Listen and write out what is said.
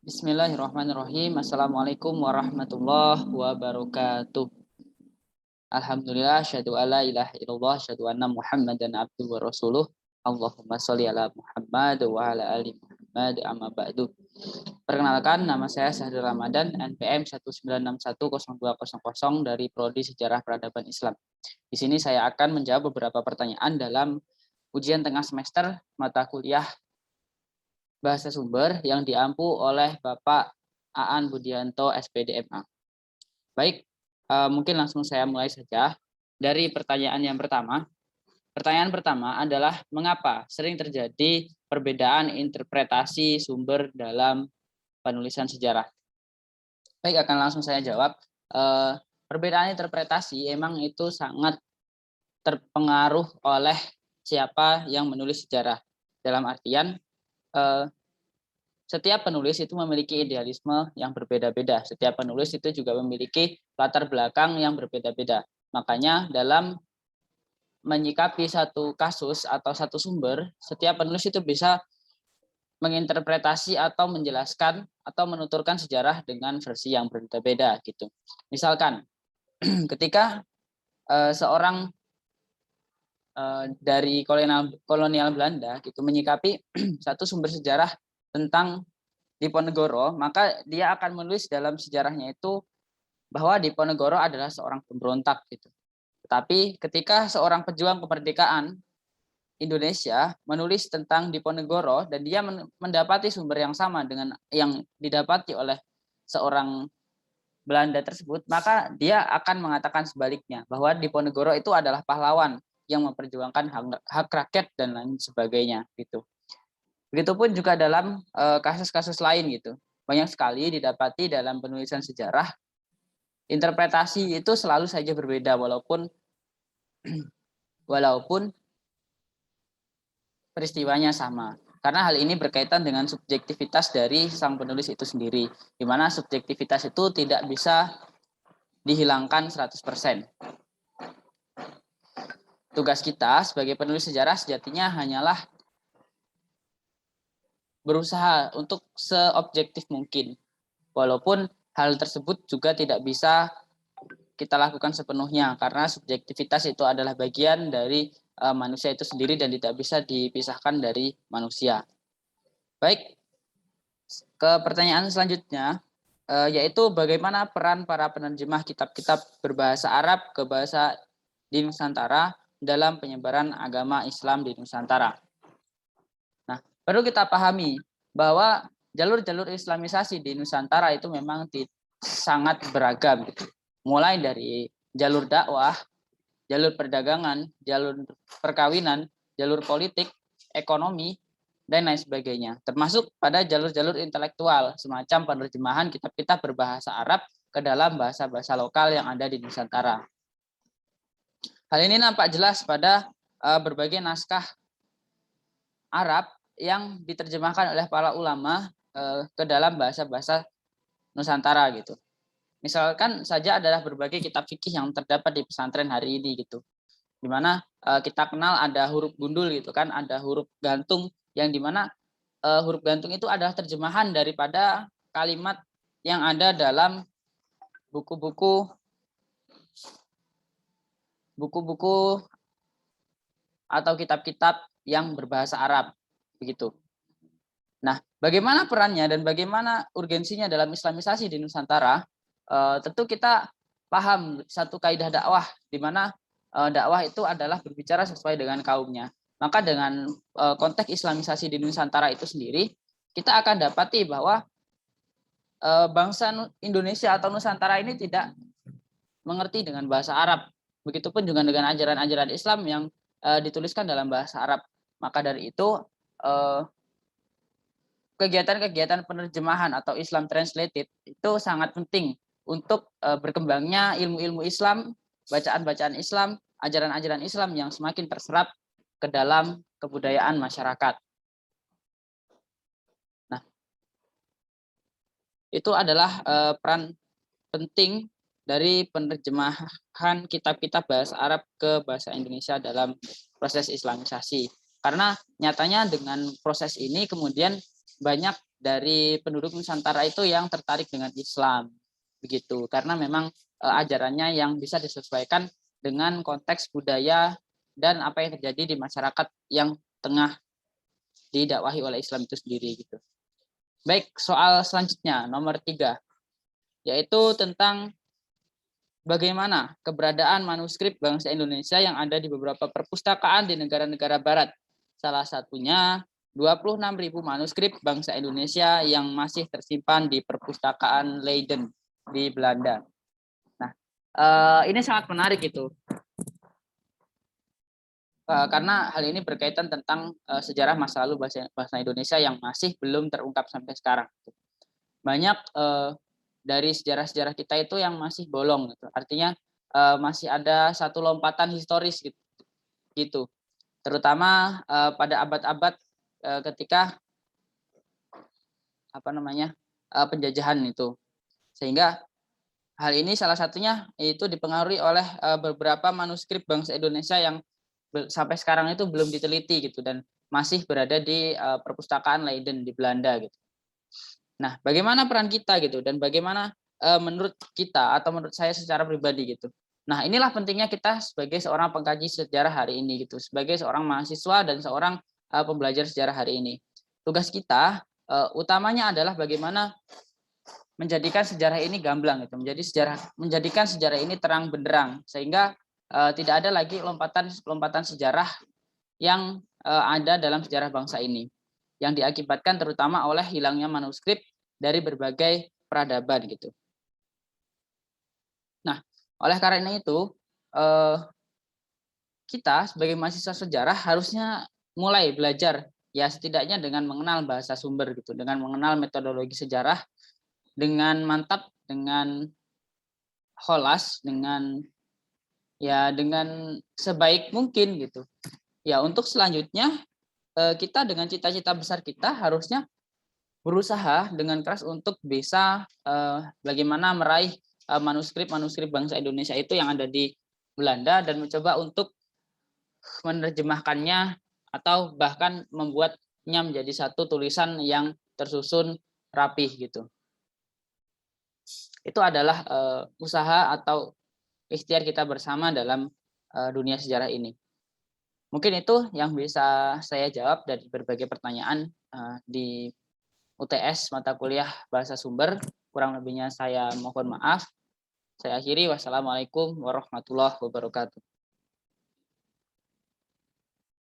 Bismillahirrahmanirrahim. Assalamualaikum warahmatullahi wabarakatuh. Alhamdulillah, syahadu alla ilaha illallah, syahadu anna Muhammadan abduhu wa rasuluh. Allahumma sholli ala Muhammad wa ala ali Muhammad amma ba'du. Perkenalkan, nama saya Sahrul Ramadan, NPM 196102000 dari Prodi Sejarah Peradaban Islam. Di sini saya akan menjawab beberapa pertanyaan dalam ujian tengah semester mata kuliah Bahasa Sumber yang diampu oleh Bapak Aan Budianto, SPD MA. Baik, mungkin langsung saya mulai saja dari pertanyaan yang pertama. Pertanyaan pertama adalah mengapa sering terjadi perbedaan interpretasi sumber dalam penulisan sejarah. Baik, akan langsung saya jawab. Perbedaan interpretasi emang itu sangat terpengaruh oleh siapa yang menulis sejarah. Dalam artian setiap penulis itu memiliki idealisme yang berbeda-beda. Setiap penulis itu juga memiliki latar belakang yang berbeda-beda. Makanya dalam menyikapi satu kasus atau satu sumber, setiap penulis itu bisa menginterpretasi atau menjelaskan atau menuturkan sejarah dengan versi yang berbeda-beda gitu. Misalkan ketika seorang dari kolonial Belanda gitu menyikapi satu sumber sejarah tentang Diponegoro, maka dia akan menulis dalam sejarahnya itu bahwa Diponegoro adalah seorang pemberontak gitu. Tetapi ketika seorang pejuang kemerdekaan Indonesia menulis tentang Diponegoro dan dia mendapati sumber yang sama dengan yang didapati oleh seorang Belanda tersebut, maka dia akan mengatakan sebaliknya bahwa Diponegoro itu adalah pahlawan yang memperjuangkan hak rakyat dan lain sebagainya gitu. Begitupun juga dalam kasus-kasus lain gitu. Banyak sekali didapati dalam penulisan sejarah interpretasi itu selalu saja berbeda walaupun peristiwanya sama. Karena hal ini berkaitan dengan subjektivitas dari sang penulis itu sendiri, di mana subjektivitas itu tidak bisa dihilangkan 100%. Tugas kita sebagai penulis sejarah sejatinya hanyalah berusaha untuk seobjektif mungkin. Walaupun hal tersebut juga tidak bisa kita lakukan sepenuhnya karena subjektivitas itu adalah bagian dari manusia itu sendiri dan tidak bisa dipisahkan dari manusia. Baik, ke pertanyaan selanjutnya, yaitu bagaimana peran para penerjemah kitab-kitab berbahasa Arab ke bahasa di Nusantara dalam penyebaran agama Islam di Nusantara. Nah, perlu kita pahami bahwa jalur-jalur islamisasi di Nusantara itu memang sangat beragam gitu. Mulai dari jalur dakwah, jalur perdagangan, jalur perkawinan, jalur politik, ekonomi, dan lain sebagainya. Termasuk pada jalur-jalur intelektual, semacam penerjemahan kitab-kitab berbahasa Arab ke dalam bahasa-bahasa lokal yang ada di Nusantara. Hal ini nampak jelas pada berbagai naskah Arab yang diterjemahkan oleh para ulama ke dalam bahasa-bahasa Nusantara gitu. Misalkan saja adalah berbagai kitab fikih yang terdapat di pesantren hari ini gitu. Di mana kita kenal ada huruf gundul gitu kan, ada huruf gantung yang dimana huruf gantung itu adalah terjemahan daripada kalimat yang ada dalam buku-buku atau kitab-kitab yang berbahasa Arab begitu. Nah, bagaimana perannya dan bagaimana urgensinya dalam islamisasi di Nusantara? Tentu kita paham satu kaidah dakwah di mana dakwah itu adalah berbicara sesuai dengan kaumnya. Maka dengan konteks islamisasi di Nusantara itu sendiri, kita akan dapati bahwa bangsa Indonesia atau Nusantara ini tidak mengerti dengan bahasa Arab. Begitupun juga dengan ajaran-ajaran Islam yang dituliskan dalam bahasa Arab. Maka dari itu kegiatan-kegiatan penerjemahan atau Islam translated itu sangat penting untuk berkembangnya ilmu-ilmu Islam, bacaan-bacaan Islam, ajaran-ajaran Islam yang semakin terserap ke dalam kebudayaan masyarakat. Nah, itu adalah peran penting dari penerjemahan kitab-kitab bahasa Arab ke bahasa Indonesia dalam proses islamisasi. Karena nyatanya dengan proses ini kemudian banyak dari penduduk Nusantara itu yang tertarik dengan Islam, begitu. Karena memang ajarannya yang bisa disesuaikan dengan konteks budaya dan apa yang terjadi di masyarakat yang tengah didakwahi oleh Islam itu sendiri gitu. Baik, soal selanjutnya nomor 3, yaitu tentang bagaimana keberadaan manuskrip bangsa Indonesia yang ada di beberapa perpustakaan di negara-negara barat. Salah satunya 26.000 manuskrip bangsa Indonesia yang masih tersimpan di perpustakaan Leiden di Belanda. Nah, ini sangat menarik itu. Karena hal ini berkaitan tentang sejarah masa lalu bangsa Indonesia yang masih belum terungkap sampai sekarang. Banyak dari sejarah-sejarah kita itu yang masih bolong gitu. Artinya masih ada satu lompatan historis gitu. Terutama pada abad-abad ketika penjajahan itu. Sehingga hal ini salah satunya itu dipengaruhi oleh beberapa manuskrip bangsa Indonesia yang sampai sekarang itu belum diteliti gitu dan masih berada di perpustakaan Leiden di Belanda gitu. Nah, bagaimana peran kita gitu dan bagaimana menurut kita atau menurut saya secara pribadi gitu. Nah, inilah pentingnya kita sebagai seorang pengkaji sejarah hari ini gitu, sebagai seorang mahasiswa dan seorang pembelajar sejarah hari ini. Tugas kita utamanya adalah bagaimana menjadikan sejarah ini gamblang gitu, menjadikan sejarah ini terang benderang sehingga tidak ada lagi lompatan sejarah yang ada dalam sejarah bangsa ini yang diakibatkan terutama oleh hilangnya manuskrip dari berbagai peradaban gitu. Nah, oleh karena itu kita sebagai mahasiswa sejarah harusnya mulai belajar ya setidaknya dengan mengenal bahasa sumber gitu, dengan mengenal metodologi sejarah dengan mantap, dengan holas, dengan sebaik mungkin gitu. Ya, untuk selanjutnya kita dengan cita-cita besar kita harusnya berusaha dengan keras untuk bisa bagaimana meraih manuskrip-manuskrip bangsa Indonesia itu yang ada di Belanda dan mencoba untuk menerjemahkannya atau bahkan membuatnya menjadi satu tulisan yang tersusun rapih gitu. Itu adalah usaha atau ikhtiar kita bersama dalam dunia sejarah ini. Mungkin itu yang bisa saya jawab dari berbagai pertanyaan di UTS mata kuliah bahasa sumber. Kurang lebihnya saya mohon maaf. Saya akhiri. Wassalamualaikum warahmatullahi wabarakatuh.